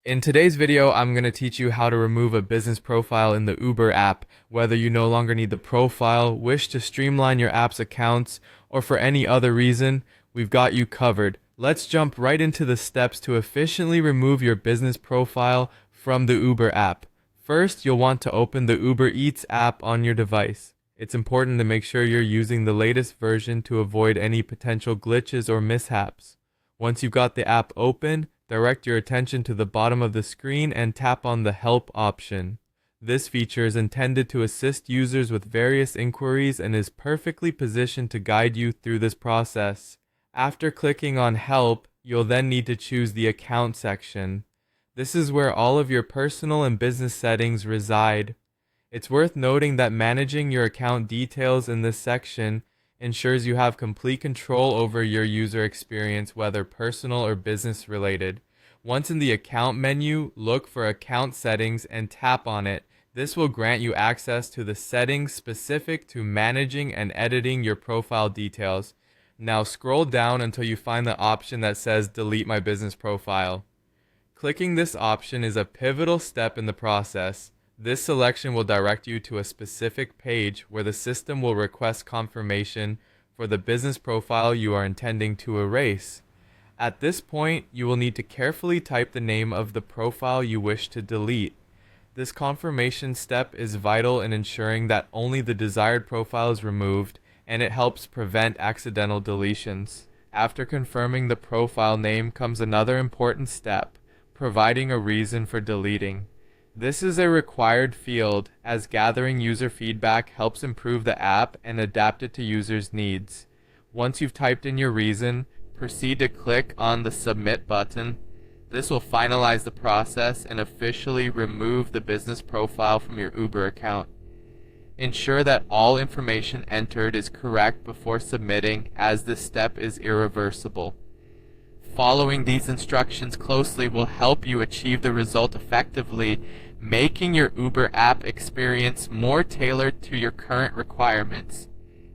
In today's video, I'm going to teach you how to remove a business profile in the Uber app, whether you no longer need the profile, wish to streamline your app's accounts, or for any other reason, we've got you covered. Let's jump right into the steps to efficiently remove your business profile from the Uber app. First, you'll want to open the Uber Eats app on your device. It's important to make sure you're using the latest version to avoid any potential glitches or mishaps. Once you've got the app open, direct your attention to the bottom of the screen and tap on the Help option. This feature is intended to assist users with various inquiries and is perfectly positioned to guide you through this process. After clicking on Help, you'll then need to choose the Account section. This is where all of your personal and business settings reside. It's worth noting that managing your account details in this section ensures you have complete control over your user experience, whether personal or business related. Once in the account menu, look for Account Settings and tap on it. This will grant you access to the settings specific to managing and editing your profile details. Now scroll down until you find the option that says Delete My Business Profile. Clicking this option is a pivotal step in the process. This selection will direct you to a specific page where the system will request confirmation for the business profile you are intending to erase. At this point, you will need to carefully type the name of the profile you wish to delete. This confirmation step is vital in ensuring that only the desired profile is removed, and it helps prevent accidental deletions. After confirming the profile name comes another important step, providing a reason for deleting. This is a required field, as gathering user feedback helps improve the app and adapt it to users' needs. Once you've typed in your reason, proceed to click on the Submit button. This will finalize the process and officially remove the business profile from your Uber account. Ensure that all information entered is correct before submitting, as this step is irreversible. Following these instructions closely will help you achieve the result effectively, making your Uber app experience more tailored to your current requirements.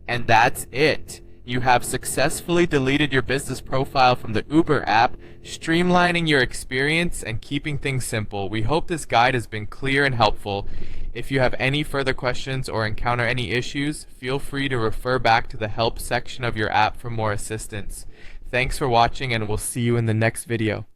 And that's it. You have successfully deleted your business profile from the Uber app, streamlining your experience and keeping things simple. We hope this guide has been clear and helpful. If you have any further questions or encounter any issues, feel free to refer back to the Help section of your app for more assistance. Thanks for watching, and we'll see you in the next video.